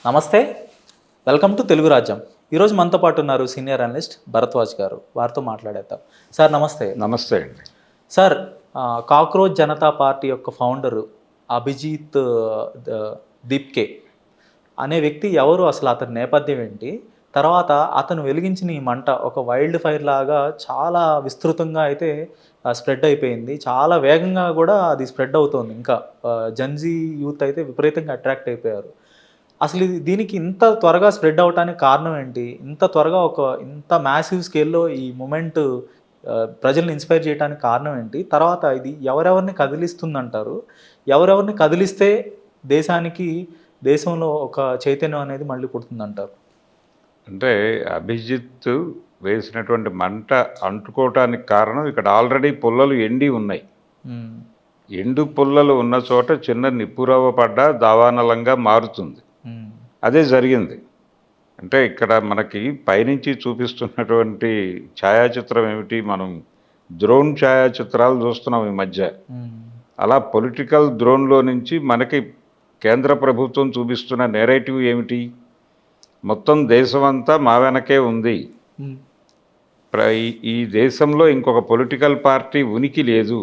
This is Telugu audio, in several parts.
నమస్తే, వెల్కమ్ టు తెలుగు రాజ్యం. ఈరోజు మనతో పాటు ఉన్నారు సీనియర్ అనలిస్ట్ భరద్వాజ్ గారు. వారితో మాట్లాడేద్దాం. సార్ నమస్తే. నమస్తే అండి. సార్, కాక్రోచ్ జనతా పార్టీ యొక్క ఫౌండరు అభిజిత్ దీప్కే అనే వ్యక్తి ఎవరు, అసలు అతని నేపథ్యం ఏంటి, తర్వాత అతను వెలిగించిన ఈ మంట ఒక వైల్డ్ ఫైర్ లాగా చాలా విస్తృతంగా అయితే స్ప్రెడ్ అయిపోయింది. చాలా వేగంగా కూడా అది స్ప్రెడ్ అవుతోంది. ఇంకా జెన్జీ యూత్ అయితే విపరీతంగా అట్రాక్ట్ అయిపోయారు. అసలు దీనికి ఇంత త్వరగా స్ప్రెడ్ అవ్వటానికి కారణం ఏంటి? ఇంత త్వరగా ఇంత మ్యాసివ్ స్కేల్‌లో ఈ మూమెంట్ ప్రజల్ని ఇన్‌స్పైర్ చేయడానికి కారణం ఏంటి? తర్వాత ఇది ఎవరెవరిని కదిలిస్తుందంటారు? ఎవరెవరిని కదిలిస్తే దేశంలో ఒక చైతన్యం అనేది మళ్ళీ పుడుతుందంటారు? అంటే అభిజిత్ వేసినటువంటి మంట అంటుకోవటానికి కారణం ఇక్కడ ఆల్రెడీ పుల్లలు ఎండి ఉన్నాయి. హ్మ్. ఎండు పుల్లలు ఉన్న చోట చిన్న నిప్పురవ్వ పడ్డా దావానలంగా మారుతుంది. హ్మ్. అదే జరిగింది. అంటే ఇక్కడ మనకి పైనుంచి చూపిస్తున్నటువంటి ఛాయాచిత్రం ఏమిటి, మనం డ్రోన్ ఛాయాచిత్రాలు చూస్తున్నాం ఈ మధ్య. హ్మ్. అలా పొలిటికల్ డ్రోన్లో నుంచి మనకి కేంద్ర ప్రభుత్వం చూపిస్తున్న నేరేటివ్ ఏమిటి, మొత్తం దేశమంతా మా వెనకే ఉంది, హ్మ్. ఈ దేశంలో ఇంకొక పొలిటికల్ పార్టీ ఉనికి లేదు,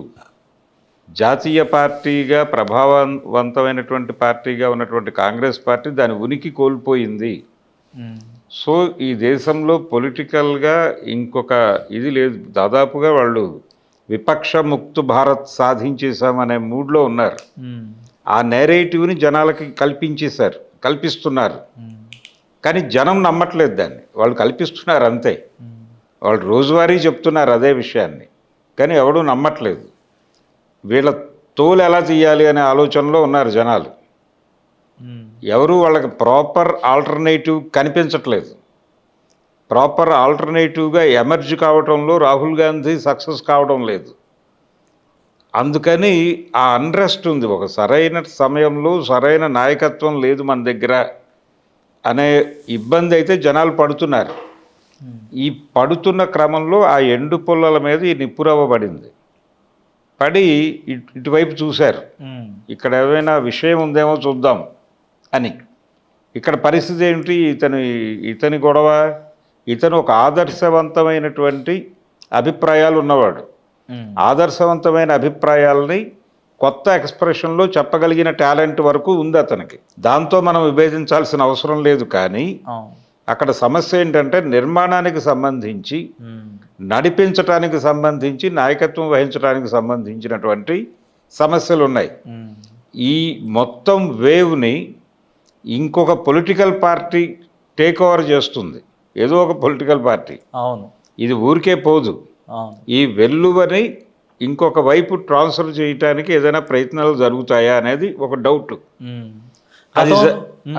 జాతీయ పార్టీగా ప్రభావవంతమైనటువంటి పార్టీగా ఉన్నటువంటి కాంగ్రెస్ పార్టీ దాని ఉనికి కోల్పోయింది. హ్మ్. సో ఈ దేశంలో పొలిటికల్గా ఇంకొక ఇది లేదు. దాదాపుగా వాళ్ళు విపక్ష ముక్త భారత్ సాధించేశామనే మూడ్లో ఉన్నారు. హ్మ్. ఆ నేరేటివ్ని జనాలకి కల్పిస్తున్నారు. హ్మ్. కానీ జనం నమ్మట్లేదు దాన్ని. వాళ్ళు కల్పిస్తున్నారు అంతే. హ్మ్. వాళ్ళు రోజువారీ చెప్తున్నారు అదే విషయాన్ని, కానీ ఎవడూ నమ్మట్లేదు. వీళ్ళ తోలు ఎలా తీయాలి అనే ఆలోచనలో ఉన్నారు జనాలు. హ్మ్. ఎవరు వాళ్ళకి ప్రాపర్ ఆల్టర్నేటివ్ కనిపించట్లేదు. ప్రాపర్ ఆల్టర్నేటివ్గా ఎమర్జ్ కావడంలో రాహుల్ గాంధీ సక్సెస్ కావడం లేదు. అందుకని ఆ అన్రెస్ట్ ఉంది. ఒక సరైన సమయంలో సరైన నాయకత్వం లేదు మన దగ్గర అనే ఇబ్బంది అయితే జనాలు పడుతున్నారు. ఈ పడుతున్న క్రమంలో ఆ ఎండు పుల్లల మీద ఈ నిప్పురవ్వ పడింది. పడి ఇటువైపు చూశారు, ఇక్కడ ఏమైనా విషయం ఉందేమో చూద్దాం అని. ఇక్కడ పరిస్థితి ఏమిటి, ఇతని గొడవ, ఇతను ఒక ఆదర్శవంతమైనటువంటి అభిప్రాయాలు ఉన్నవాడు. ఆదర్శవంతమైన అభిప్రాయాలని కొత్త ఎక్స్ప్రెషన్లో చెప్పగలిగిన టాలెంట్ వరకు ఉంది అతనికి. దాంతో మనం విభేదించాల్సిన అవసరం లేదు. కానీ అక్కడ సమస్య ఏంటంటే నిర్మాణానికి సంబంధించి, నడిపించటానికి సంబంధించి, నాయకత్వం వహించడానికి సంబంధించినటువంటి సమస్యలు ఉన్నాయి. ఈ మొత్తం వేవ్ని ఇంకొక పొలిటికల్ పార్టీ టేక్ ఓవర్ చేస్తుంది. ఏదో ఒక పొలిటికల్ పార్టీ. అవును, ఇది ఊరికే పోదు. ఈ వెల్లువని ఇంకొక వైపు ట్రాన్స్ఫర్ చేయటానికి ఏదైనా ప్రయత్నాలు జరుగుతాయా అనేది ఒక డౌట్.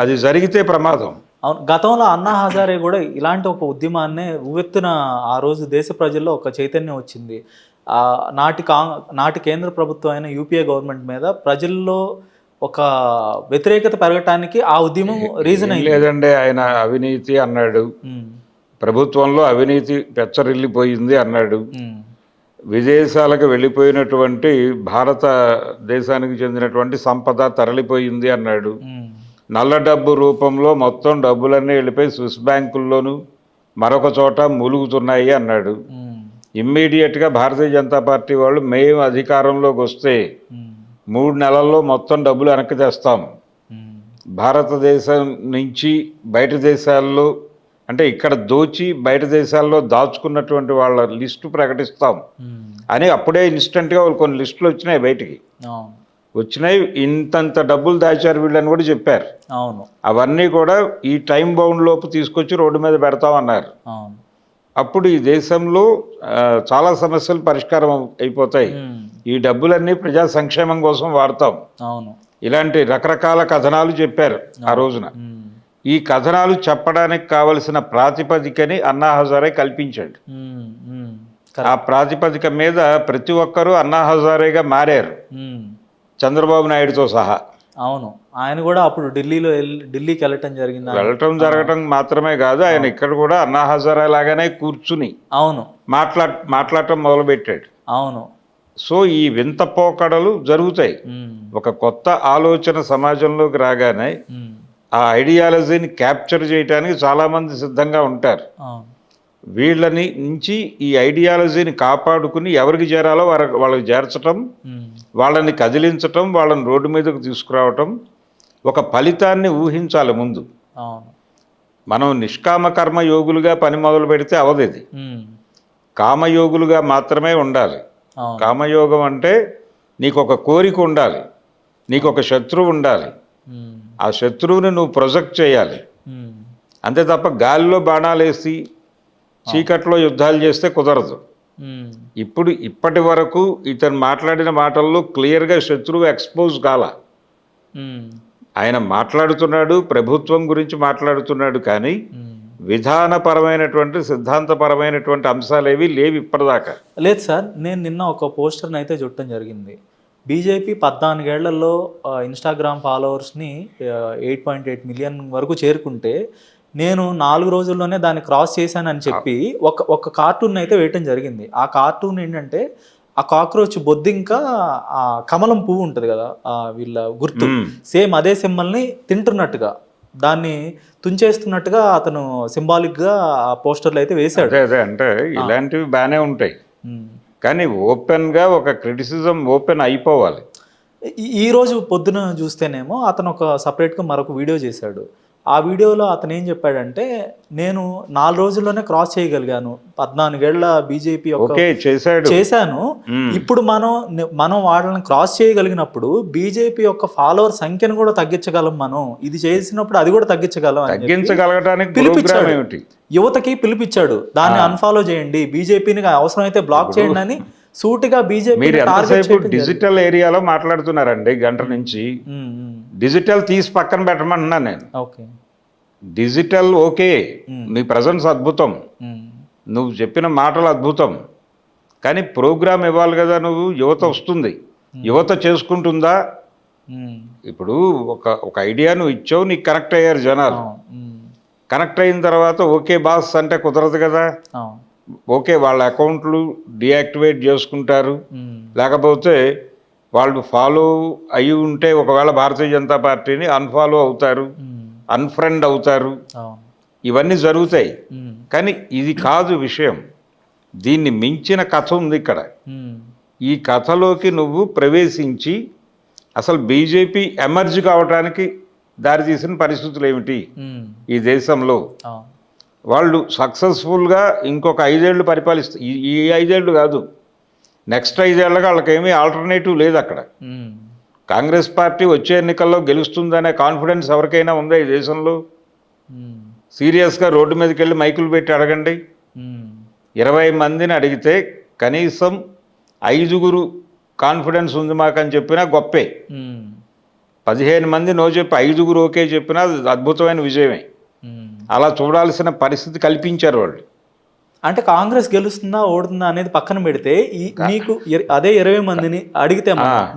అది జరిగితే ప్రమాదం. అవును, గతంలో అన్నా హజారే కూడా ఇలాంటి ఒక ఉద్యమాన్నే ఉవ్వెత్తున ఆ రోజు దేశ ప్రజల్లో ఒక చైతన్యం వచ్చింది. నాటి కేంద్ర ప్రభుత్వం అయిన యూపీఏ గవర్నమెంట్ మీద ప్రజల్లో ఒక వ్యతిరేకత పెరగటానికి ఆ ఉద్యమం రీజన్ అయింది. లేదండి, ఆయన అవినీతి అన్నాడు, ప్రభుత్వంలో అవినీతి పెచ్చరిల్లిపోయింది అన్నాడు, విదేశాలకు వెళ్ళిపోయినటువంటి భారతదేశానికి చెందినటువంటి సంపద తరలిపోయింది అన్నాడు, నల్ల డబ్బు రూపంలో మొత్తం డబ్బులన్నీ వెళ్ళిపోయి స్విస్ బ్యాంకుల్లోనూ మరొక చోట మూలుగుతున్నాయి అన్నాడు. ఇమ్మీడియట్గా భారతీయ జనతా పార్టీ వాళ్ళు మేము అధికారంలోకి వస్తే 3 నెలల్లో మొత్తం డబ్బులు వెనక్కి తెస్తాం, భారతదేశం నుంచి బయట దేశాల్లో, అంటే ఇక్కడ దోచి బయట దేశాల్లో దాచుకున్నటువంటి వాళ్ళ లిస్టు ప్రకటిస్తాం అని అప్పుడే ఇన్స్టెంట్గా కొన్ని లిస్టులు వచ్చినాయి, బయటికి వచ్చినాయి. ఇంతంత డబ్బులు దాచారు వీళ్ళని కూడా చెప్పారు. అవును, అవన్నీ కూడా ఈ టైం బౌండ్ లోపు తీసుకొచ్చి రోడ్డు మీద పెడతామన్నారు. అప్పుడు ఈ దేశంలో చాలా సమస్యలు పరిష్కారం అయిపోతాయి. ఈ డబ్బులన్నీ ప్రజా సంక్షేమం కోసం వాడతాం. అవును, ఇలాంటి రకరకాల కథనాలు చెప్పారు ఆ రోజున. ఈ కథనాలు చెప్పడానికి కావలసిన ప్రాతిపదికని అన్నా హజారే కల్పించాడు. ఆ ప్రాతిపదిక మీద ప్రతి ఒక్కరూ అన్నా హజారేగా మారారు, చంద్రబాబు నాయుడుతో సహా. అవును, ఆయన కూడా అప్పుడు ఢిల్లీకి వెళ్ళటం జరగటం మాత్రమే కాదు, ఆయన ఇక్కడ కూడా అన్నా హజారే లాగానే కూర్చుని మాట్లాడటం మొదలుపెట్టాడు. అవును, సో ఈ వింత పోకడలు జరుగుతాయి. ఒక కొత్త ఆలోచన సమాజంలోకి రాగానే ఆ ఐడియాలజీని క్యాప్చర్ చేయడానికి చాలామంది సిద్ధంగా ఉంటారు. అవును. వీళ్ళని నుంచి ఈ ఐడియాలజీని కాపాడుకుని ఎవరికి చేరాలో వాళ్ళకి చేర్చటం, ఉమ్. వాళ్ళని కదిలించటం, వాళ్ళని రోడ్డు మీదకు తీసుకురావటం, ఒక ఫలితాన్ని ఊహించాలి ముందు. అవును. మనం నిష్కామ కర్మ యోగులుగా పని మొదలు పెడితే అవదది. ఉమ్. కామయోగులుగా మాత్రమే ఉండాలి. అవును. కామయోగం అంటే నీకు ఒక కోరిక ఉండాలి, నీకు ఒక శత్రువు ఉండాలి, ఉమ్. ఆ శత్రువుని నువ్వు ప్రొజెక్ట్ చేయాలి. ఉమ్. అంతే తప్ప గాలిలో బాణాలు వేసి చీకట్లో యుద్ధాలు చేస్తే కుదరదు. ఉమ్. ఇప్పటి వరకు ఇతను మాట్లాడిన మాటల్లో క్లియర్గా శత్రువు ఎక్స్పోజ్ కాల. ఉమ్. ఆయన మాట్లాడుతున్నాడు, ప్రభుత్వం గురించి మాట్లాడుతున్నాడు, కానీ ఉమ్. విధానపరమైనటువంటి సిద్ధాంతపరమైనటువంటి అంశాలేవి లేవు ఇప్పటిదాకా. లేదు సార్, నేను నిన్న ఒక పోస్టర్ని అయితే చుట్టం జరిగింది. బీజేపీ 14 ఏళ్లలో ఇన్స్టాగ్రామ్ ఫాలోవర్స్ని 8.8 మిలియన్ వరకు చేరుకుంటే నేను 4 రోజుల్లోనే దాన్ని క్రాస్ చేశానని చెప్పి ఒక కార్టూన్ అయితే వేయటం జరిగింది. ఆ కార్టూన్ ఏంటంటే ఆ కాక్రోచ్ బొద్దింక ఆ కమలం పువ్వు ఉంటుంది కదా, వీళ్ళ గుర్తు సేమ్ అదే సింబల్ని తింటున్నట్టుగా, దాన్ని తుంచేస్తున్నట్టుగా అతను సింబాలిక్గా ఆ పోస్టర్లు అయితే వేశాడు. అదే అంటే ఇలాంటివి బాగానే ఉంటాయి, ఉమ్. కానీ ఓపెన్గా ఒక క్రిటిసిజం ఓపెన్ అయిపోవాలి. ఈ రోజు పొద్దున చూస్తేనేమో అతను ఒక సపరేట్గా మరొక వీడియో చేశాడు. ఆ వీడియోలో అతను ఏం చెప్పాడంటే, నేను 4 రోజుల్లోనే క్రాస్ చేయగలిగాను 14 ఏళ్ల బీజేపీ ఓకే చేశాను. ఇప్పుడు మనం వాళ్ళని క్రాస్ చేయగలిగినప్పుడు బీజేపీ యొక్క ఫాలోవర్ సంఖ్యను కూడా తగ్గించగలం. మనం ఇది చేసినప్పుడు అది కూడా తగ్గించగలం. తగ్గించగలగడానికి పిలిపించాడు, యువతకి పిలిపించాడు. దాన్ని అన్ఫాలో చేయండి, బీజేపీని అవసరమైతే బ్లాక్ చేయండి అని సూటిగా బీజేపీ. మీరు ఎంతసేపు డిజిటల్ ఏరియాలో మాట్లాడుతున్నారండి, గంట నుంచి. డిజిటల్ తీసి పక్కన పెట్టమన్నా నేను. ఓకే, డిజిటల్ ఓకే, నీ ప్రజెన్స్ అద్భుతం, నువ్వు చెప్పిన మాటలు అద్భుతం, కానీ ప్రోగ్రామ్ ఇవ్వాలి కదా. నువ్వు యువత వస్తుంది, యువత చేసుకుంటుందా? ఇప్పుడు ఒక ఐడియా నువ్వు ఇచ్చావు, నీకు కనెక్ట్ అయ్యారు జనాలు. కనెక్ట్ అయిన తర్వాత ఓకే బాస్ అంటే కుదరదు కదా. ఓకే, వాళ్ళ అకౌంట్లు డియాక్టివేట్ చేసుకుంటారు, లేకపోతే వాళ్ళు ఫాలో అయి ఉంటే ఒకవేళ భారతీయ జనతా పార్టీని అన్ఫాలో అవుతారు, అన్ఫ్రెండ్ అవుతారు, ఇవన్నీ జరుగుతాయి. కానీ ఇది కాదు విషయం, దీన్ని మించిన కథ ఉంది ఇక్కడ. ఈ కథలోకి నువ్వు ప్రవేశించి అసలు బీజేపీ ఎమర్జ్ కావడానికి దారితీసిన పరిస్థితులు ఏమిటి ఈ దేశంలో? వాళ్ళు సక్సెస్ఫుల్గా ఇంకొక 5 ఏళ్ళు పరిపాలిస్తారు. ఈ 5 ఏళ్ళు కాదు, నెక్స్ట్ 5 ఏళ్ళగా వాళ్ళకేమీ ఆల్టర్నేటివ్ లేదు అక్కడ. కాంగ్రెస్ పార్టీ వచ్చే ఎన్నికల్లో గెలుస్తుందనే కాన్ఫిడెన్స్ ఎవరికైనా ఉందా ఈ దేశంలో? సీరియస్గా రోడ్డు మీదకి వెళ్ళి మైకులు పెట్టి అడగండి. 20 మందిని అడిగితే కనీసం 5గురు కాన్ఫిడెన్స్ ఉంది మాకని చెప్పినా గొప్పే. 15 మంది నో చెప్పి 5గురు ఓకే చెప్పినా అద్భుతమైన విజయమే. అలా చూడాల్సిన పరిస్థితి కల్పించారు వాళ్ళు. అంటే కాంగ్రెస్ గెలుస్తుందా ఓడుతుందా అనేది పక్కన పెడితే మీకు అదే 20 మందిని అడిగితే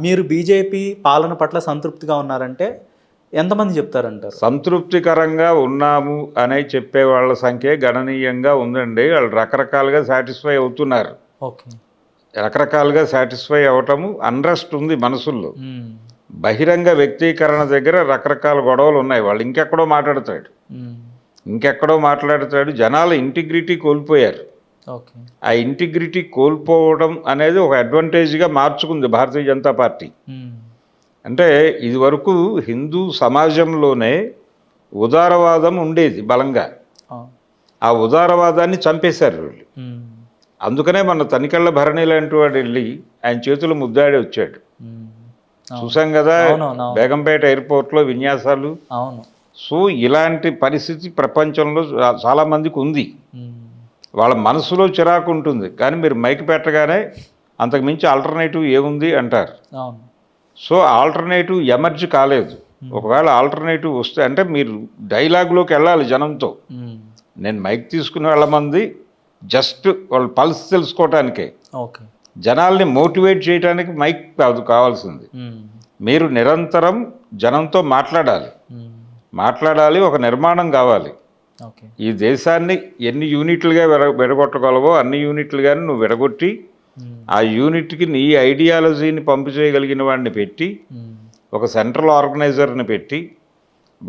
మీరు బీజేపీ పాలన పట్ల సంతృప్తిగా ఉన్నారంటే ఎంతమంది చెప్తారంటారు? సంతృప్తికరంగా ఉన్నాము అనే చెప్పే వాళ్ళ సంఖ్య గణనీయంగా ఉందండి. వాళ్ళు రకరకాలుగా సాటిస్ఫై అవుతున్నారు. ఓకే, రకరకాలుగా సాటిస్ఫై అవటము, అన్రెస్ట్ ఉంది మనసుల్లో. బహిరంగ వ్యక్తీకరణ దగ్గర రకరకాల గొడవలు ఉన్నాయి. వాళ్ళు ఇంకెక్కడో మాట్లాడతాడు. జనాల ఇంటిగ్రిటీ కోల్పోయారు. ఆ ఇంటిగ్రిటీ కోల్పోవడం అనేది ఒక అడ్వాంటేజ్గా మార్చుకుంది భారతీయ జనతా పార్టీ. అంటే ఇదివరకు హిందూ సమాజంలోనే ఉదారవాదం ఉండేది బలంగా. ఆ ఉదారవాదాన్ని చంపేశారు వీళ్ళు. అందుకనే మన తనికెళ్ళ భరణి లాంటి వాడు వెళ్ళి ఆయన చేతులు ముద్దాడి వచ్చాడు. చూసాం కదా బేగంపేట ఎయిర్పోర్ట్లో విన్యాసాలు. సో ఇలాంటి పరిస్థితి ప్రపంచంలో చాలామందికి ఉంది. వాళ్ళ మనసులో చిరాకు ఉంటుంది, కానీ మీరు మైక్ పెట్టగానే అంతకుమించి ఆల్టర్నేటివ్ ఏముంది అంటారు. సో ఆల్టర్నేటివ్ ఎమర్జ్ కాలేదు. ఒకవేళ ఆల్టర్నేటివ్ వస్తే అంటే మీరు డైలాగ్లోకి వెళ్ళాలి జనంతో. నేను మైక్ తీసుకుని వెళ్ళమంది జస్ట్ వాళ్ళ పల్స్ తెలుసుకోవటానికే. జనాల్ని మోటివేట్ చేయడానికి మైక్ కావాల్సింది. మీరు నిరంతరం జనంతో మాట్లాడాలి, ఒక నిర్మాణం కావాలి. ఈ దేశాన్ని ఎన్ని యూనిట్లుగా విడగొట్టగలవో అన్ని యూనిట్లుగానే నువ్వు విడగొట్టి ఆ యూనిట్కి నీ ఐడియాలజీని పంపు చేయగలిగిన వాడిని పెట్టి, ఒక సెంట్రల్ ఆర్గనైజర్ని పెట్టి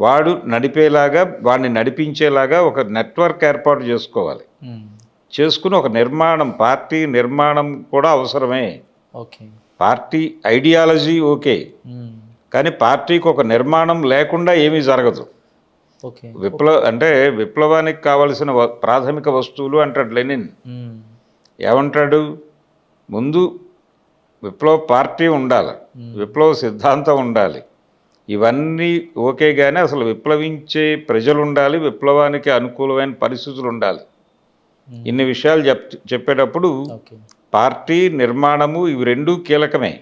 వాడు నడిపేలాగా, వాడిని నడిపించేలాగా ఒక నెట్వర్క్ ఏర్పాటు చేసుకోవాలి. చేసుకుని ఒక నిర్మాణం, పార్టీ నిర్మాణం కూడా అవసరమే. ఓకే. పార్టీ ఐడియాలజీ ఓకే, కానీ పార్టీకి ఒక నిర్మాణం లేకుండా ఏమీ జరగదు. ఓకే. అంటే విప్లవానికి కావలసిన ప్రాథమిక వస్తువులు అంటాడు లెనిన్. ఏమంటాడు? ముందు విప్లవ పార్టీ ఉండాలి, విప్లవ సిద్ధాంతం ఉండాలి, ఇవన్నీ ఓకే, కానీ అసలు విప్లవించే ప్రజలు ఉండాలి, విప్లవానికి అనుకూలమైన పరిస్థితులు ఉండాలి. ఇన్ని విషయాలు చెప్పేటప్పుడు పార్టీ నిర్మాణము ఇవి రెండూ కీలకమే.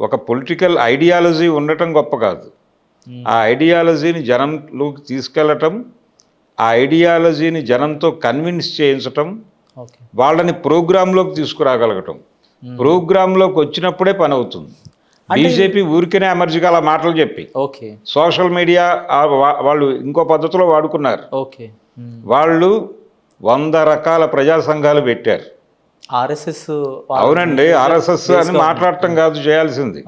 ఒక పొలిటికల్ ఐడియాలజీ ఉండటం గొప్ప కాదు, ఆ ఐడియాలజీని జనంలోకి తీసుకెళ్ళటం, ఆ ఐడియాలజీని జనంతో కన్విన్స్ చేయించటం, వాళ్ళని ప్రోగ్రాంలోకి తీసుకురాగలగటం. ప్రోగ్రాంలోకి వచ్చినప్పుడే పని అవుతుంది. బీజేపీ ఊరికనే ఎమర్జీగా అలా మాటలు చెప్పి సోషల్ మీడియా వాళ్ళు ఇంకో పద్ధతిలో వాడుకున్నారు. వాళ్ళు 100 రకాల ప్రజా సంఘాలు పెట్టారు. ఆర్ఎస్ఎస్, అవునండి, ఆర్ఎస్ఎస్ అని మాట్లాడటం కాదు చేయాల్సింది.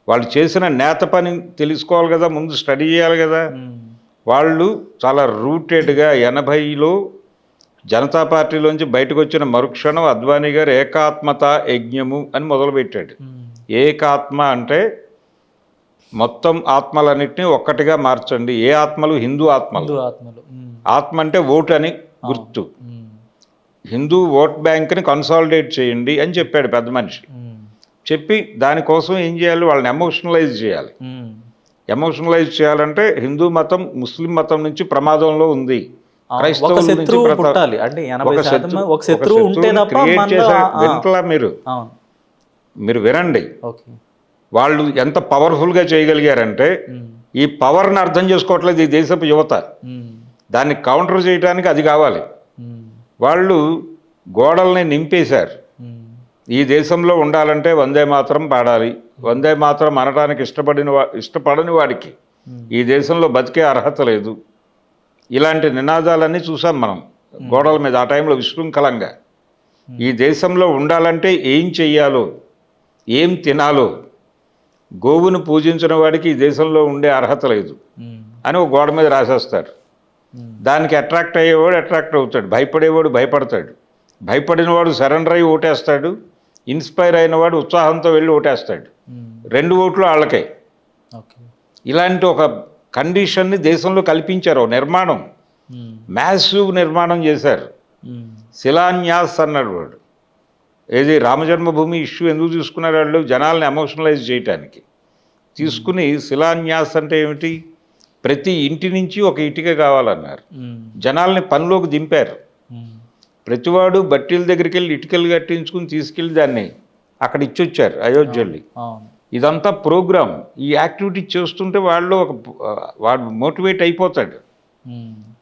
వాళ్ళు చేసిన నేత పని తెలుసుకోవాలి కదా, ముందు స్టడీ చేయాలి కదా. వాళ్ళు చాలా రూటెడ్గా 80లో జనతా పార్టీలోంచి బయటకు వచ్చిన మరుక్షణం అద్వానీ గారు ఏకాత్మత యజ్ఞము అని మొదలుపెట్టాడు. ఏకాత్మ అంటే మొత్తం ఆత్మలన్నింటినీ ఒక్కటిగా మార్చండి. ఏ ఆత్మలు? హిందూ ఆత్మలు. ఆత్మ అంటే ఓటు అని గుర్తు. హిందూ ఓట్ బ్యాంక్ని కన్సాలిడేట్ చేయండి అని చెప్పాడు పెద్ద మనిషి. చెప్పి దానికోసం ఏం చేయాలి? వాళ్ళని ఎమోషనలైజ్ చేయాలి. ఎమోషనలైజ్ చేయాలంటే హిందూ మతం ముస్లిం మతం నుంచి ప్రమాదంలో ఉంది, క్రైస్తవుల నుంచి వింటలా మీరు వినండి. వాళ్ళు ఎంత పవర్ఫుల్గా చేయగలిగారంటే ఈ పవర్ని అర్థం చేసుకోవట్లేదు ఈ దేశపు యువత. దాన్ని కౌంటర్ చేయడానికి అది కావాలి. వాళ్ళు గోడల్ని నింపేశారు. ఈ దేశంలో ఉండాలంటే వందే మాతరం పాడాలి, వందే మాతరం అనడానికి ఇష్టపడని వాడికి ఈ దేశంలో బతికే అర్హత లేదు. ఇలాంటి నినాదాలన్నీ చూసాం మనం గోడల మీద ఆ టైంలో విశృంఖలంగా. ఈ దేశంలో ఉండాలంటే ఏం చెయ్యాలో, ఏం తినాలో, గోవును పూజించిన వాడికి ఈ దేశంలో ఉండే అర్హత లేదు అని ఒక గోడ మీద రాసేస్తారు. దానికి అట్రాక్ట్ అయ్యేవాడు అట్రాక్ట్ అవుతాడు, భయపడేవాడు భయపడతాడు, భయపడినవాడు సరెండర్ అయ్యి ఓటేస్తాడు, ఇన్స్పైర్ అయినవాడు ఉత్సాహంతో వెళ్ళి ఓటేస్తాడు. 2 ఓట్లు వాళ్ళకే. ఇలాంటి ఒక కండిషన్ని దేశంలో కల్పించారు. నిర్మాణం, మ్యాసివ్ నిర్మాణం చేశారు. శిలాన్యాస్ అన్నాడు వాడు. ఏది రామజన్మభూమి ఇష్యూ ఎందుకు తీసుకున్నారు వాళ్ళు? జనాల్ని ఎమోషనలైజ్ చేయటానికి తీసుకుని. శిలాన్యాస్ అంటే ఏమిటి? ప్రతి ఇంటి నుంచి ఒక ఇటుక కావాలన్నారు. జనాల్ని పనిలోకి దింపారు. ప్రతివాడు బట్టీల దగ్గరికి వెళ్ళి ఇటుకలు కట్టించుకుని తీసుకెళ్ళి దాన్ని అక్కడ ఇచ్చొచ్చారు అయోధ్యలో. ఇదంతా ప్రోగ్రామ్. ఈ యాక్టివిటీ చేస్తుంటే వాడు మోటివేట్ అయిపోతాడు.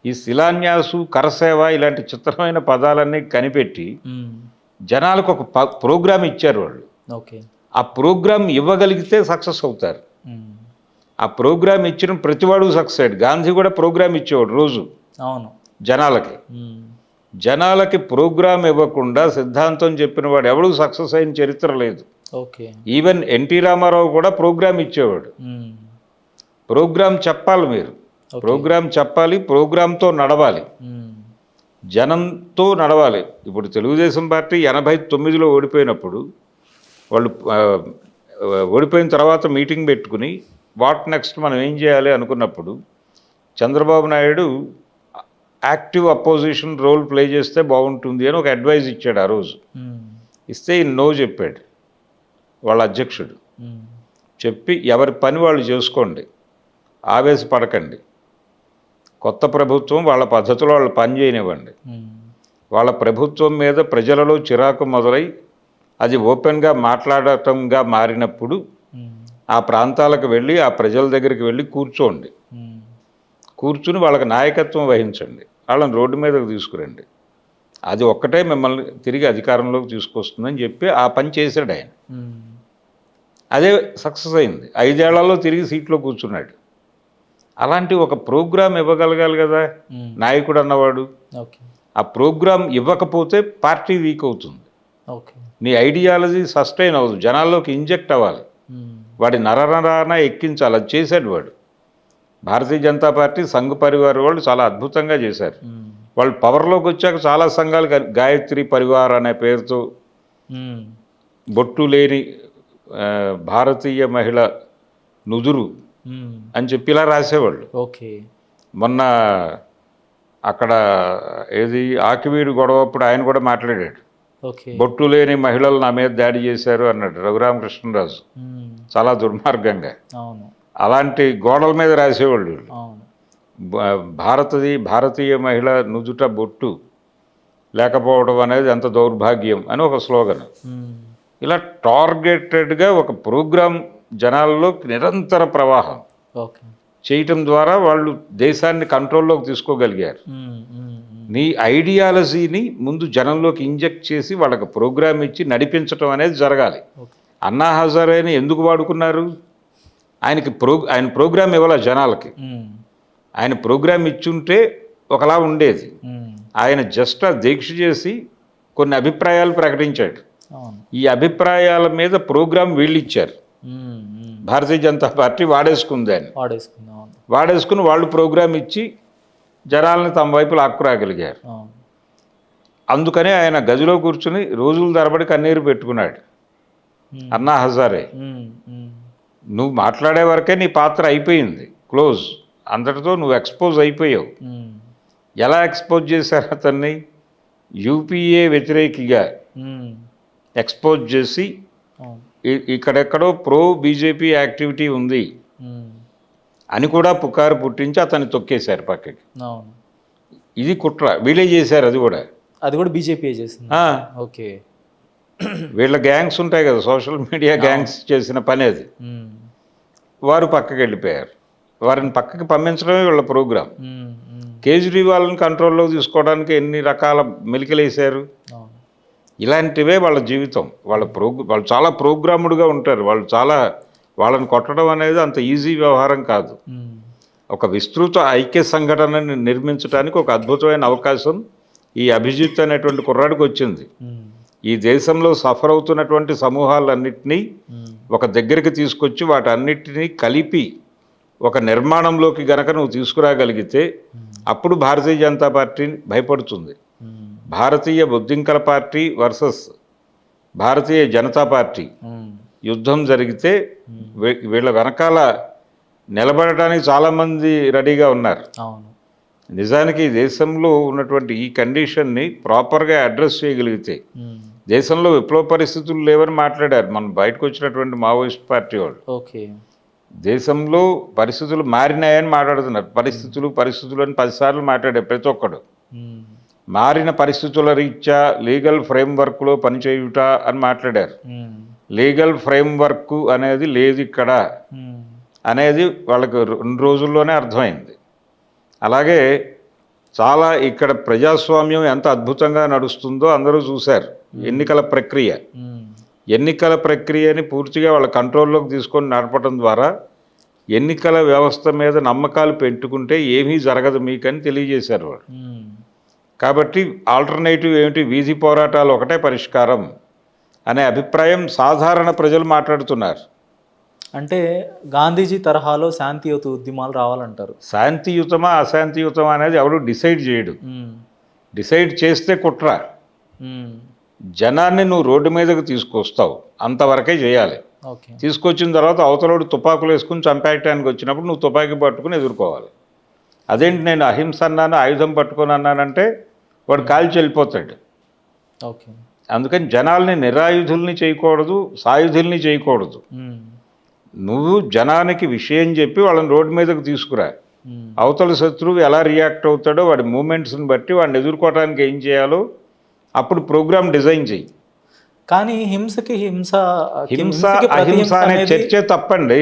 ఈ శిలాన్యాసు, కరసేవ ఇలాంటి చిత్రమైన పదాలన్నీ కనిపెట్టి జనాలకు ఒక ప్రోగ్రామ్ ఇచ్చారు వాళ్ళు. ఆ ప్రోగ్రామ్ ఇవ్వగలిగితే సక్సెస్ అవుతారు. ఆ ప్రోగ్రామ్ ఇచ్చిన ప్రతివాడు సక్సెస్ అయ్యాడు. గాంధీ కూడా ప్రోగ్రామ్ ఇచ్చేవాడు రోజు జనాలకి ప్రోగ్రామ్ ఇవ్వకుండా సిద్ధాంతం చెప్పిన వాడు ఎవడు సక్సెస్ అయిన చరిత్ర లేదు. ఈవెన్ ఎన్టీ రామారావు కూడా ప్రోగ్రామ్ ఇచ్చేవాడు. ప్రోగ్రామ్ చెప్పాలి మీరు, ప్రోగ్రామ్ చెప్పాలి, ప్రోగ్రామ్తో నడవాలి, జనంతో నడవాలి. ఇప్పుడు తెలుగుదేశం పార్టీ 89లో ఓడిపోయినప్పుడు వాళ్ళు ఓడిపోయిన తర్వాత మీటింగ్ పెట్టుకుని వాట్ నెక్స్ట్ మనం ఏం చేయాలి అనుకున్నప్పుడు Chandrababu Naidu active opposition role play చేస్తే బాగుంటుంది అని ఒక అడ్వైజ్ ఇచ్చాడు ఆ రోజు. ఇస్తే నో చెప్పాడు వాళ్ళ అధ్యక్షుడు. చెప్పి ఎవరి పని వాళ్ళు చేసుకోండి, ఆవేశపడకండి, కొత్త ప్రభుత్వం వాళ్ళ పద్ధతిలో వాళ్ళు పని చేయనివ్వండి. వాళ్ళ ప్రభుత్వం మీద ప్రజలలో చిరాకు మొదలై అది ఓపెన్గా మాట్లాడటంగా మారినప్పుడు ఆ ప్రాంతాలకు వెళ్ళి ఆ ప్రజల దగ్గరికి వెళ్ళి కూర్చోండి, కూర్చుని వాళ్ళకి నాయకత్వం వహించండి, వాళ్ళని రోడ్డు మీదకు తీసుకురండి. అది ఒక్కటే మిమ్మల్ని తిరిగి అధికారంలోకి తీసుకొస్తుందని చెప్పి ఆ పని చేశాడు ఆయన. అదే సక్సెస్ అయింది. 5 ఏళ్లలో తిరిగి సీట్లో కూర్చున్నాడు. అలాంటి ఒక ప్రోగ్రాం ఇవ్వగలగాలి కదా నాయకుడు అన్నవాడు. ఆ ప్రోగ్రాం ఇవ్వకపోతే పార్టీ వీక్ అవుతుంది. నీ ఐడియాలజీ సస్టైన్ అవ్వదు, జనాల్లోకి ఇంజెక్ట్ అవ్వాలి, వాడి నరనరాన ఎక్కించాలి. అది చేశాడు వాడు. భారతీయ జనతా పార్టీ సంఘ్ పరివార్ వాళ్ళు చాలా అద్భుతంగా చేశారు. వాళ్ళు పవర్లోకి వచ్చాక చాలా సంఘాలు గాయత్రి పరివార్ అనే పేరుతో బొట్టు లేని భారతీయ మహిళ నుదురు అని చెప్పి ఇలా రాసేవాళ్ళు. ఓకే. మొన్న అక్కడ ఏది ఆకివీడు గొడవప్పుడు ఆయన కూడా మాట్లాడాడు. ఓకే. బొట్టు లేని మహిళలు నా మీద దాడి చేశారు అన్నాడు రఘురామకృష్ణరాజు, చాలా దుర్మార్గంగా. అవును. అలాంటి గోడల మీద రాసేవాళ్ళు. అవును. భారతీయ మహిళ నుదుట బొట్టు లేకపోవడం అనేది ఎంత దౌర్భాగ్యం అని ఒక స్లోగన్. ఇలా టార్గెటెడ్గా ఒక ప్రోగ్రాం జనాల్లో నిరంతర ప్రవాహం ఓకే చేయటం ద్వారా వాళ్ళు దేశాన్ని కంట్రోల్లోకి తీసుకోగలిగారు. నీ ఐడియాలజీని ముందు జనంలోకి ఇంజెక్ట్ చేసి వాళ్ళకి ప్రోగ్రామ్ ఇచ్చి నడిపించడం అనేది జరగాలి. అన్నా హజారేని ఎందుకు వాడుకున్నారు? ఆయన ప్రోగ్రామ్ ఇవ్వాల జనాలకి. ఆయన ప్రోగ్రామ్ ఇచ్చుంటే ఒకలా ఉండేది. ఆయన జస్ట్ ఆ దీక్ష చేసి కొన్ని అభిప్రాయాలు ప్రకటించాడు. ఈ అభిప్రాయాల మీద ప్రోగ్రాం వీళ్ళు ఇచ్చారు. భారతీయ జనతా పార్టీ వాడేసుకుంది ఆయన. వాడేసుకుని వాళ్ళు ప్రోగ్రాం ఇచ్చి జనాలను తమ వైపు లాక్కురాగలిగారు. అందుకనే ఆయన గదిలో కూర్చుని రోజుల తరబడి కన్నీరు పెట్టుకున్నాడు. అన్నా హజారే, నువ్వు మాట్లాడే వరకే నీ పాత్ర అయిపోయింది, క్లోజ్, అందరితో నువ్వు ఎక్స్పోజ్ అయిపోయావు. ఎలా ఎక్స్పోజ్ చేశారు అతన్ని? యూపీఏ వ్యతిరేకిగా ఎక్స్పోజ్ చేసి ఇక్కడెక్కడో ప్రో బీజేపీ యాక్టివిటీ ఉంది అని కూడా పుకారు పుట్టించి అతన్ని తొక్కేశారు పక్కకి. ఇది కుట్ర, వీళ్ళే చేశారు. అది కూడా బీజేపీ చేసింది. ఓకే. వీళ్ళ గ్యాంగ్స్ ఉంటాయి కదా, సోషల్ మీడియా గ్యాంగ్స్ చేసిన పని అది. వారు పక్కకి వెళ్ళిపోయారు. వారిని పక్కకి పంపించడమే వీళ్ళ ప్రోగ్రాం. కేజ్రీవాల్ని కంట్రోల్లో తీసుకోవడానికి ఎన్ని రకాల మెలికలేశారు. ఇలాంటివే వాళ్ళ జీవితం. వాళ్ళు చాలా ప్రోగ్రాముడ్గా ఉంటారు. వాళ్ళని కొట్టడం అనేది అంత ఈజీ వ్యవహారం కాదు. ఒక విస్తృత ఐక్య సంఘటనని నిర్మించడానికి ఒక అద్భుతమైన అవకాశం ఈ అభిజిత్ అనేటువంటి కుర్రాడికి వచ్చింది. ఈ దేశంలో సఫర్ అవుతున్నటువంటి సమూహాలన్నింటినీ ఒక దగ్గరికి తీసుకొచ్చి వాటన్నిటినీ కలిపి ఒక నిర్మాణంలోకి గనక నువ్వు తీసుకురాగలిగితే అప్పుడు భారతీయ జనతా పార్టీ భయపడుతుంది. భారతీయ బొద్దింకల party versus Bharatiya Janata party యుద్ధం జరిగితే వీళ్ళ వెనకాల నిలబడటానికి చాలామంది రెడీగా ఉన్నారు. నిజానికి దేశంలో ఉన్నటువంటి ఈ కండిషన్ని ప్రాపర్గా అడ్రస్ చేయగలిగితే, దేశంలో విప్లవ పరిస్థితులు లేవని మాట్లాడారు మనం బయటకు వచ్చినటువంటి మావోయిస్ట్ పార్టీ వాళ్ళు. ఓకే. దేశంలో పరిస్థితులు మారినాయని మాట్లాడుతున్నారు. పరిస్థితులు అని 10 సార్లు మాట్లాడారు ప్రతి ఒక్కడు. మారిన పరిస్థితుల రీత్యా లీగల్ ఫ్రేమ్వర్క్లో పనిచేయుట అని మాట్లాడారు. లీగల్ ఫ్రేమ్వర్క్ అనేది లేదు ఇక్కడ అనేది వాళ్ళకి 2 రోజుల్లోనే అర్థమైంది. అలాగే చాలా ఇక్కడ ప్రజాస్వామ్యం ఎంత అద్భుతంగా నడుస్తుందో అందరూ చూశారు. ఎన్నికల ప్రక్రియని పూర్తిగా వాళ్ళ కంట్రోల్లోకి తీసుకొని నడపడం ద్వారా ఎన్నికల వ్యవస్థ మీద నమ్మకాలు పెట్టుకుంటే ఏమీ జరగదు మీకని తెలియజేశారు వాళ్ళు. కాబట్టి ఆల్టర్నేటివ్ ఏమిటి? వీధి పోరాటాలు ఒకటే పరిష్కారం అనే అభిప్రాయం సాధారణ ప్రజలు మాట్లాడుతున్నారు. అంటే గాంధీజీ తరహాలో శాంతియుత ఉద్యమాలు రావాలంటారు. శాంతియుతమా అశాంతియుతమా అనేది ఎవరు డిసైడ్ చేయడు. డిసైడ్ చేస్తే కుట్ర. జనాన్ని నువ్వు రోడ్డు మీదకి తీసుకొస్తావు, అంతవరకే చేయాలి. తీసుకొచ్చిన తర్వాత అవతలోడు తుపాకులు వేసుకుని చంపేయటానికి వచ్చినప్పుడు నువ్వు తుపాకీ పట్టుకుని ఎదుర్కోవాలి. అదేంటి నేను అహింస అన్నాను, ఆయుధం పట్టుకొని అన్నానంటే వాడు కాల్చి వెళ్ళిపోతాడు. అందుకని జనాల్ని నిరాయుధుల్ని చేయకూడదు, సాయుధుల్ని చేయకూడదు. నువ్వు జనానికి విషయం చెప్పి వాళ్ళని రోడ్డు మీదకి తీసుకురా. అవతల శత్రువు ఎలా రియాక్ట్ అవుతాడో వాడి మూమెంట్స్ని బట్టి వాడిని ఎదుర్కోవడానికి ఏం చేయాలో అప్పుడు ప్రోగ్రామ్ డిజైన్ చెయ్యి. కానీ హింస అహింస అనే చర్చ తప్పండి.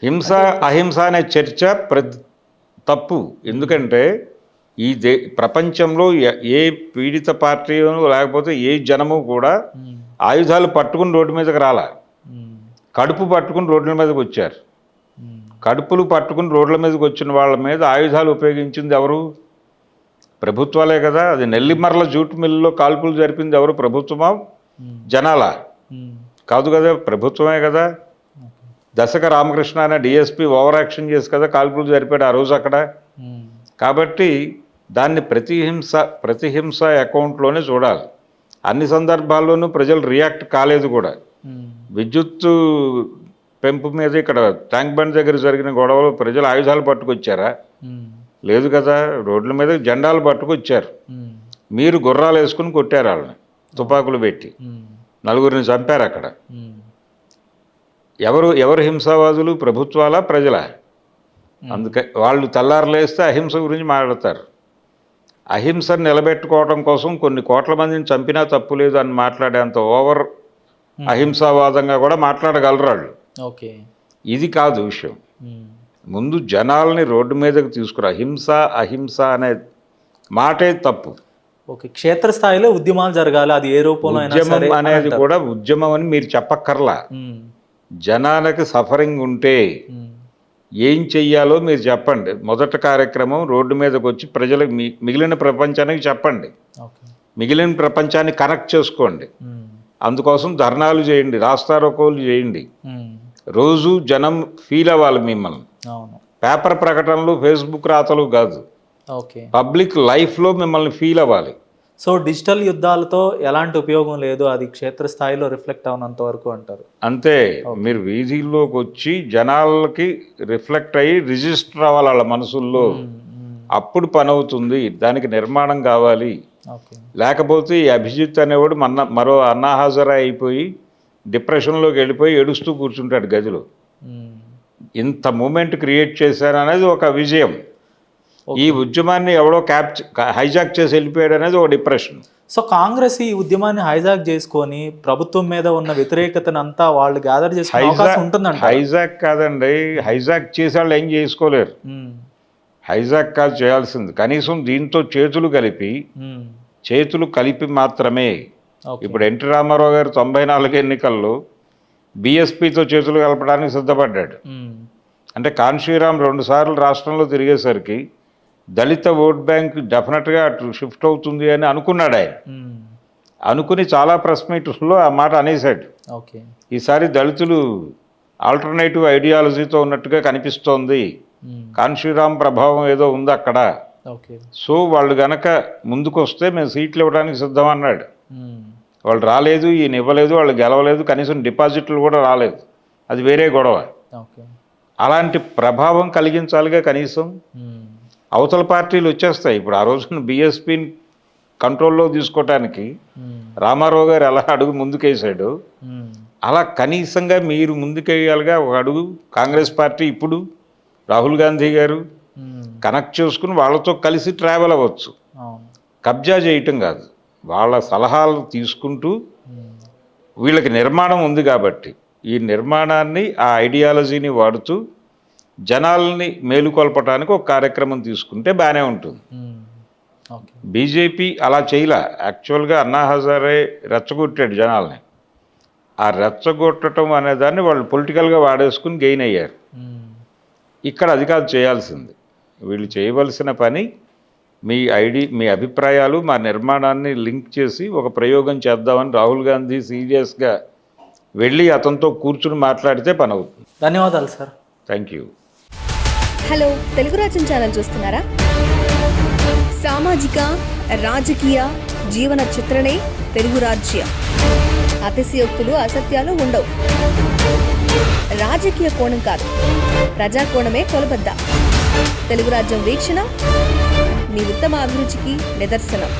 హింస అహింస అనే చర్చ తప్పు. ఎందుకంటే ఈ ప్రపంచంలో ఏ పీడిత పార్టీ లేకపోతే ఏ జనము కూడా ఆయుధాలు పట్టుకుని రోడ్డు మీదకి రాలా. కడుపు పట్టుకుని రోడ్ల మీదకి వచ్చారు. కడుపులు పట్టుకుని రోడ్ల మీదకి వచ్చిన వాళ్ళ మీద ఆయుధాలు ఉపయోగించింది ఎవరు? ప్రభుత్వాలే కదా. అది నెల్లిమర్ల జూట్ మిల్లులో కాల్పులు జరిపింది ఎవరు? ప్రభుత్వమా జనాలా? కాదు కదా, ప్రభుత్వమే కదా. దశక రామకృష్ణ అనే డిఎస్పీ ఓవర్ యాక్షన్ చేసి కదా కాల్పులు జరిపాడు ఆ రోజు అక్కడ. కాబట్టి దాన్ని ప్రతిహింస అకౌంట్లోనే చూడాలి. అన్ని సందర్భాల్లోనూ ప్రజలు రియాక్ట్ కాలేదు కూడా. విద్యుత్తు పెంపు మీద ఇక్కడ ట్యాంక్ బండ్ దగ్గర జరిగిన గొడవలు ప్రజలు ఆయుధాలు పట్టుకొచ్చారా? లేదు కదా, రోడ్ల మీద జెండాలు పట్టుకొచ్చారు. మీరు గుర్రాలు వేసుకుని కొట్టారు వాళ్ళని, తుపాకులు పెట్టి నలుగురిని చంపారు అక్కడ. ఎవరు హింసావాదులు? ప్రభుత్వాలా, ప్రజలా? అందుకే వాళ్ళు తెల్లారులేస్తే అహింస గురించి మాట్లాడతారు. అహింసను నిలబెట్టుకోవడం కోసం కొన్ని కోట్ల మందిని చంపినా తప్పు లేదు అని మాట్లాడేంత ఓవర్ అహింసావాదంగా కూడా మాట్లాడగలరు వాళ్ళు. ఓకే, ఇది కాదు విషయం. ముందు జనాల్ని రోడ్డు మీదకి తీసుకురా. అహింస అనే మాటే తప్పు. ఓకే, క్షేత్రస్థాయిలో ఉద్యమాలు జరగాలి, అది ఏ రూపంలో అయినా ఉద్యమం సరే అనేది కూడా ఉద్యమం అని మీరు చెప్పక్కర్లా. జనానికి సఫరింగ్ ఉంటే ఏం చెయ్యాలో మీరు చెప్పండి. మొదటి కార్యక్రమం రోడ్డు మీదకి వచ్చి ప్రజలకు మిగిలిన ప్రపంచానికి చెప్పండి. మిగిలిన ప్రపంచాన్ని కనెక్ట్ చేసుకోండి. అందుకోసం ధర్నాలు చేయండి, రాస్తారోకోలు చేయండి. రోజు జనం ఫీల్ అవ్వాలి మిమ్మల్ని. పేపర్ ప్రకటనలు, ఫేస్బుక్ రాతలు కాదు, పబ్లిక్ లైఫ్లో మిమ్మల్ని ఫీల్ అవ్వాలి. సో డిజిటల్ యుద్ధాలతో ఎలాంటి ఉపయోగం లేదు, అది క్షేత్రస్థాయిలో రిఫ్లెక్ట్ అవునంత వరకు అంటారు. అంతే, మీరు వీధిల్లోకి వచ్చి జనాలకి రిఫ్లెక్ట్ అయ్యి రిజిస్టర్ అవ్వాలి వాళ్ళ మనసుల్లో. అప్పుడు పని అవుతుంది. దానికి నిర్మాణం కావాలి. లేకపోతే ఈ అభిజిత్ అనేవాడు మరో అన్నా హజారా అయిపోయి డిప్రెషన్లోకి వెళ్ళిపోయి ఏడుస్తూ కూర్చుంటాడు గదిలో. ఇంత మూమెంట్ క్రియేట్ చేశారు అనేది ఒక విజయం. ఈ ఉద్యమాన్ని ఎవడో హైజాక్ చేసి వెళ్ళిపోయాడు అనేది ఒక డిప్రెషన్. సో కాంగ్రెస్ ఈ ఉద్యమాన్ని హైజాక్ చేసుకొని ప్రభుత్వం మీద ఉన్న వ్యతిరేకతను అంతా వాళ్ళు గ్యాదర్ చేసుకునే అవకాశం ఉంటుందంట. హైజాక్ కాదండి, హైజాక్ చేసే వాళ్ళు ఏం చేసుకోలేరు. హైజాక్ కాదు చేయాల్సింది, కనీసం దీంతో చేతులు కలిపి మాత్రమే. ఇప్పుడు ఎన్టీ రామారావు గారు 94 ఎన్నికల్లో బీఎస్పీతో చేతులు కలపడానికి సిద్ధపడ్డాడు. అంటే కాన్షీరామ్ 2 సార్లు రాష్ట్రంలో తిరిగేసరికి దళిత ఓట్ బ్యాంక్ డెఫినెట్గా అటు షిఫ్ట్ అవుతుంది అని అనుకున్నాడు ఆయన. అనుకుని చాలా ప్రెస్ మీట్లో ఆ మాట అనేసాడు. ఈసారి దళితులు ఆల్టర్నేటివ్ ఐడియాలజీతో ఉన్నట్టుగా కనిపిస్తోంది, కాన్షీరామ్ ప్రభావం ఏదో ఉంది అక్కడ. సో వాళ్ళు గనక ముందుకు వస్తే మేము సీట్లు ఇవ్వడానికి సిద్ధం అన్నాడు. వాళ్ళు రాలేదు, ఈయన ఇవ్వలేదు, వాళ్ళు గెలవలేదు, కనీసం డిపాజిట్లు కూడా రాలేదు. అది వేరే గొడవ. అలాంటి ప్రభావం కలిగించాలిగా కనీసం. అవతల పార్టీలు వచ్చేస్తాయి. ఇప్పుడు ఆ రోజున బీఎస్పీని కంట్రోల్లో తీసుకోవటానికి రామారావు గారు ఎలా అడుగు ముందుకేసాడు, అలా కనీసంగా మీరు ముందుకేయాలిగా ఒక అడుగు. కాంగ్రెస్ పార్టీ ఇప్పుడు రాహుల్ గాంధీ గారు కనెక్ట్ చేసుకుని వాళ్ళతో కలిసి ట్రావెల్ అవ్వచ్చు. కబ్జా చేయటం కాదు, వాళ్ళ సలహాలు తీసుకుంటూ వీళ్ళకి నిర్మాణం ఉంది కాబట్టి ఈ నిర్మాణాన్ని, ఆ ఐడియాలజీని వాడుతూ జనాల్ని మేలుకొల్పడానికి ఒక కార్యక్రమం తీసుకుంటే బాగానే ఉంటుంది. బీజేపీ అలా చేయలే. యాక్చువల్గా అన్నా హజారే రెచ్చగొట్టాడు జనాల్ని. ఆ రెచ్చగొట్టడం అనేదాన్ని వాళ్ళు పొలిటికల్గా వాడేసుకుని గెయిన్ అయ్యారు. ఇక్కడ అది కాదు చేయాల్సింది. వీళ్ళు చేయవలసిన పని మీ అభిప్రాయాలు మా నిర్మాణాన్ని లింక్ చేసి ఒక ప్రయోగం చేద్దామని రాహుల్ గాంధీ సీరియస్గా వెళ్ళి అతనితో కూర్చుని మాట్లాడితే పని అవుతుంది. ధన్యవాదాలు sir. Thank you. Hello, Telugu రాజ్యం ఛానల్ చూస్తున్నారా? సామాజిక, రాజకీయ, జీవన చిత్రణే తెలుగు రాజ్యం. అతిశయోక్తులు, అసత్యాలు ఉండవు. రాజకీయ కోణం కాదు, ప్రజా కోణమే కొలబద్ద. తెలుగు రాజ్యం వీక్షణ మీ ఉత్తమ అభిరుచికి నిదర్శనం.